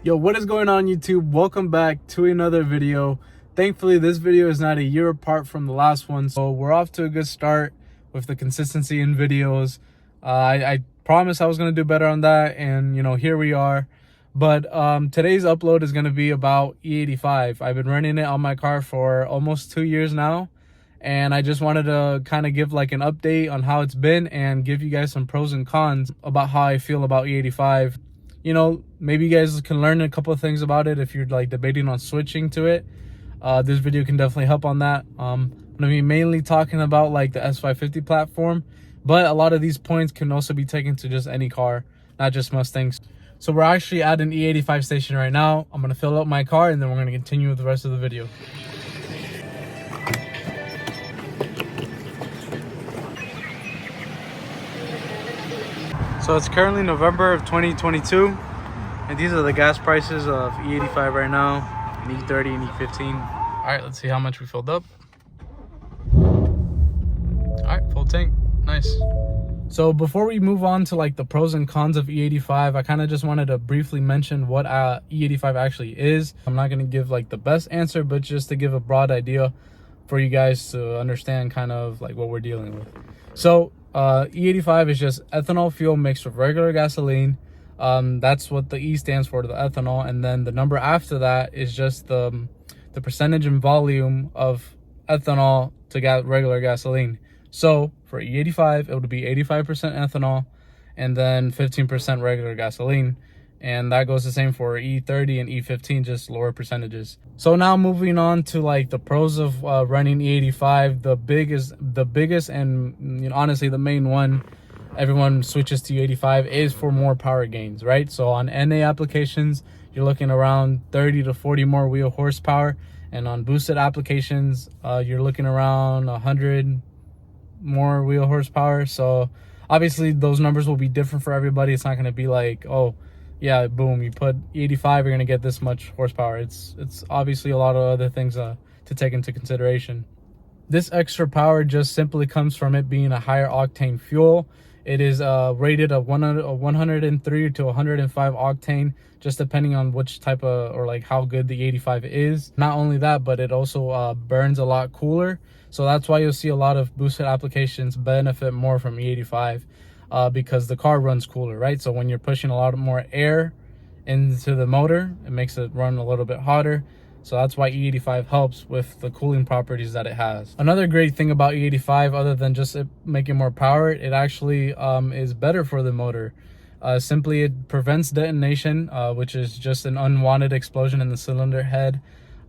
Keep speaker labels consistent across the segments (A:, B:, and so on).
A: Yo, what is going on, YouTube? Welcome back to another video. Thankfully, this video is not a year apart from the last one, so we're off to a good start with the consistency in videos. I promised I was going to do better on that, and here we are. But today's upload is going to be about E85. I've been running it on my car for almost 2 years now, and I just wanted to kind of give like an update on how it's been and give you guys some pros and cons about how I feel about E85. Maybe you guys can learn a couple of things about it if you're like debating on switching to it. This video can definitely help on that. I'm gonna be mainly talking about like the S550 platform, but a lot of these points can also be taken to just any car, not just Mustangs. So we're actually at an E85 station right now. I'm gonna fill up my car and then we're gonna continue with the rest of the video. So it's currently November of 2022, and these are the gas prices of E85 right now, and E30 and E15. All right, let's see how much we filled up. All right, full tank, nice. So before we move on to like the pros and cons of E85, I kind of just wanted to briefly mention what E85 actually is. I'm not gonna give like the best answer, but just to give a broad idea for you guys to understand kind of like what we're dealing with. So E85 is just ethanol fuel mixed with regular gasoline. That's what the E stands for, the ethanol, and then the number after that is just the percentage and volume of ethanol to regular gasoline. So for E85, it would be 85% ethanol and then 15% regular gasoline. And that goes the same for E30 and E15, just lower percentages. So now moving on to like the pros of running E85, the biggest and honestly the main one everyone switches to E85 is for more power gains, right? So on NA applications, you're looking around 30 to 40 more wheel horsepower, and on boosted applications, you're looking around 100 more wheel horsepower. So obviously those numbers will be different for everybody. It's not going to be like, oh yeah, boom, you put 85, you're gonna get this much horsepower. It's obviously a lot of other things to take into consideration. This extra power just simply comes from it being a higher octane fuel. It is rated a 103 to 105 octane, just depending on which type of, or like how good the 85 is. Not only that, but it also burns a lot cooler. So that's why you'll see a lot of boosted applications benefit more from E85. Because the car runs cooler, right? So when you're pushing a lot more air into the motor, it makes it run a little bit hotter. So that's why E85 helps with the cooling properties that it has. Another great thing about E85, other than just it making more power, it actually is better for the motor. Simply, it prevents detonation, which is just an unwanted explosion in the cylinder head,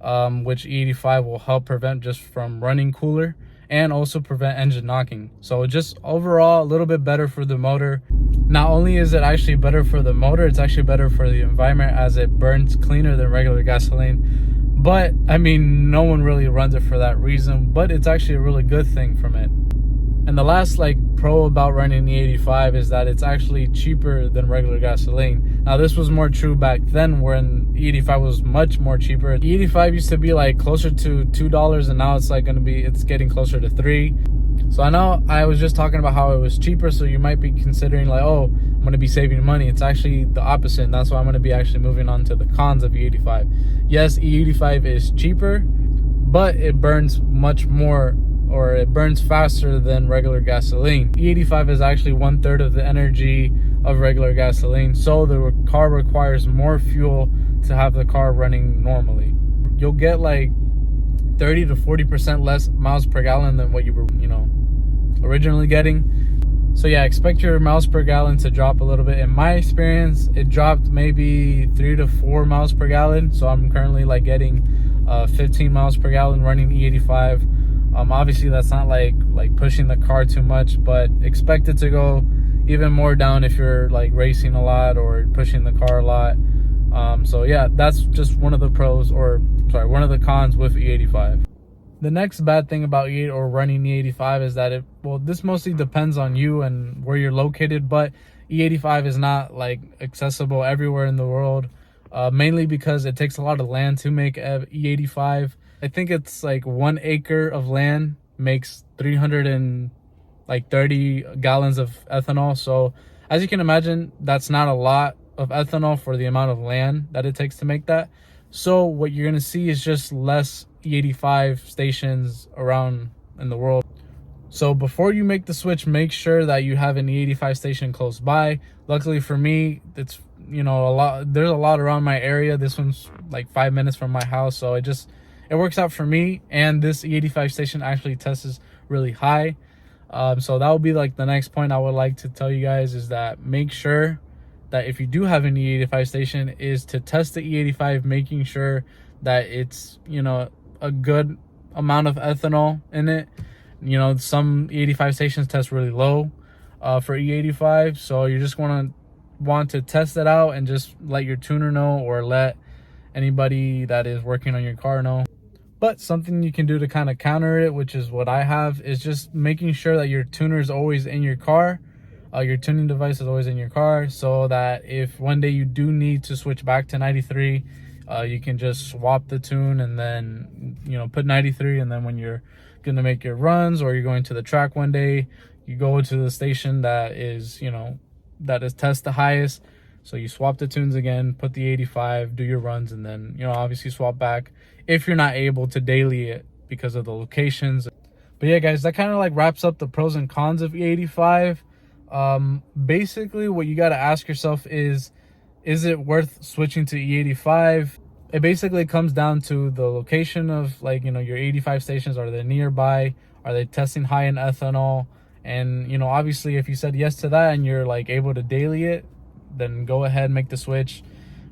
A: which E85 will help prevent just from running cooler, and also prevent engine knocking. So just overall a little bit better for the motor. Not only is it actually better for the motor, it's actually better for the environment as it burns cleaner than regular gasoline. But I mean, no one really runs it for that reason, but it's actually a really good thing from it. And the last like pro about running E85 is that it's actually cheaper than regular gasoline. Now this was more true back then when E85 was much more cheaper. E85 used to be like closer to $2, and now it's like it's getting closer to $3. So I know I was just talking about how it was cheaper, so you might be considering like, oh, I'm gonna be saving money. It's actually the opposite, and that's why I'm gonna be actually moving on to the cons of E85. Yes, E85 is cheaper, but it burns much more, or it burns faster than regular gasoline. E85 is actually 1/3 of the energy of regular gasoline, so the car requires more fuel to have the car running normally. You'll get like 30 to 40% less miles per gallon than what you were, originally getting. So yeah, expect your miles per gallon to drop a little bit. In my experience, it dropped maybe 3 to 4 miles per gallon. So I'm currently like getting 15 miles per gallon running E85. Obviously that's not like pushing the car too much, but expect it to go even more down if you're like racing a lot or pushing the car a lot. So yeah, that's just one of the pros, or sorry, one of the cons with E85. The next bad thing about running E85 is that this mostly depends on you and where you're located, but E85 is not like accessible everywhere in the world, mainly because it takes a lot of land to make E85. I think it's like 1 acre of land makes 330 gallons of ethanol. So as you can imagine, that's not a lot of ethanol for the amount of land that it takes to make that. So what you're going to see is just less E85 stations around in the world. So before you make the switch, make sure that you have an E85 station close by. Luckily for me, it's, you know, there's a lot around my area. This one's like 5 minutes from my house, so it works out for me. And this E85 station actually tests really high. So that would be like the next point I would like to tell you guys, is that make sure that if you do have an E85 station, is to test the E85, making sure that it's, you know, a good amount of ethanol in it. You know, some E85 stations test really low for E85, so you're just want to test it out and just let your tuner know, or let anybody that is working on your car know. But something you can do to kind of counter it, which is what I have, is just making sure that your tuner is always in your car. Your tuning device is always in your car, so that if one day you do need to switch back to 93, you can just swap the tune and then, you know, put 93, and then when you're gonna make your runs or you're going to the track one day, you go to the station that is, you know, that is test the highest. So you swap the tunes again, put the 85, do your runs, and then, you know, obviously swap back if you're not able to daily it because of the locations. But yeah, guys, that kind of like wraps up the pros and cons of E85. Basically what you got to ask yourself is it worth switching to E85? It basically comes down to the location of, like, you know, your 85 stations. Are they nearby? Are they testing high in ethanol? And, you know, obviously if you said yes to that and you're like able to daily it, then go ahead and make the switch.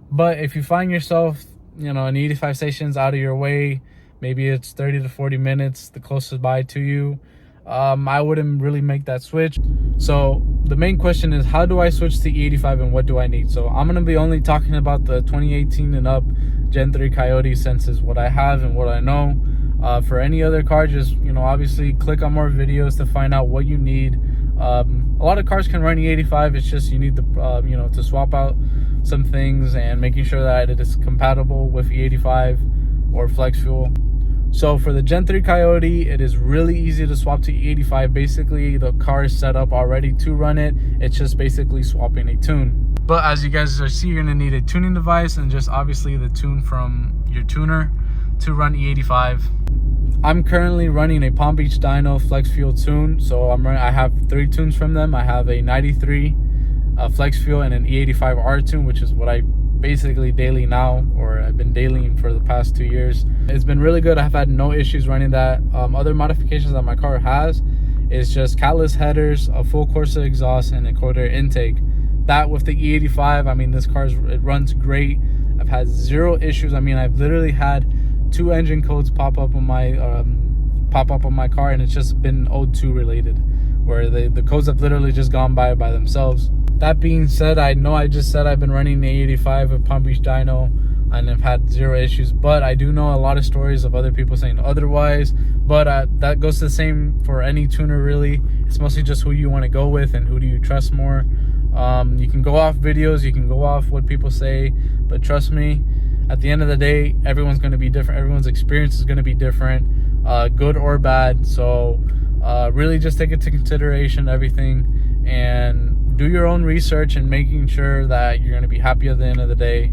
A: But if you find yourself, you know, an 85 stations out of your way, maybe it's 30 to 40 minutes the closest by to you, I wouldn't really make that switch. So the main question is, how do I switch to E85 and what do I need? So I'm going to be only talking about the 2018 and up Gen 3 Coyote, since is what I have and what I know. For any other car, just, you know, obviously click on more videos to find out what you need. A lot of cars can run E85. It's just you need to, you know, to swap out some things and making sure that it is compatible with E85 or flex fuel. So for the Gen 3 Coyote, it is really easy to swap to E85. Basically, the car is set up already to run it. It's just basically swapping a tune. But as you guys see, you're going to need a tuning device and just obviously the tune from your tuner to run E85. I'm currently running a Palm Beach Dyno Flex Fuel tune. So I have 3 tunes from them. I have a 93 Flex Fuel and an E85R tune, which is what I basically daily now, or I've been dailying for the past 2 years. It's been really good. I've had no issues running that. Other modifications that my car has is just catless headers, a full Corsa exhaust, and a quarter intake. That with the E85, I mean, this car, it runs great. I've had 0 issues. I mean, I've literally had 2 engine codes pop up on my car, and it's just been O2 related, where the codes have literally just gone by themselves. That being said, I know I just said I've been running the E85 with Palm Beach Dyno and have had 0 issues, but I do know a lot of stories of other people saying otherwise. But that goes the same for any tuner, really. It's mostly just who you want to go with and who do you trust more. You can go off videos, you can go off what people say, but trust me, at the end of the day, everyone's going to be different. Everyone's experience is going to be different, good or bad. So really just take into consideration everything and do your own research, and making sure that you're going to be happy at the end of the day,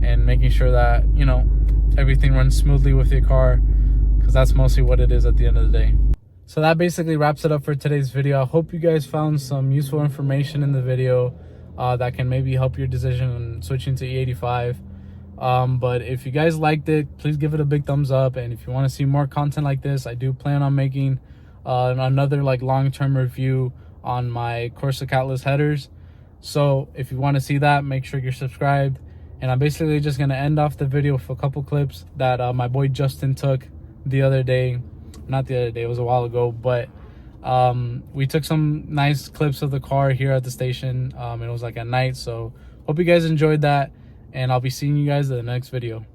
A: and making sure that, you know, everything runs smoothly with your car, because that's mostly what it is at the end of the day. So that basically wraps it up for today's video. I hope you guys found some useful information in the video that can maybe help your decision on switching to E85. But if you guys liked it, please give it a big thumbs up. And if you want to see more content like this, I do plan on making another like long-term review on my Corsa catless headers. So if you want to see that, make sure you're subscribed. And I'm basically just going to end off the video with a couple clips that my boy Justin took the other day. Not the other day, it was a while ago, but we took some nice clips of the car here at the station. It was like at night, so hope you guys enjoyed that, and I'll be seeing you guys in the next video.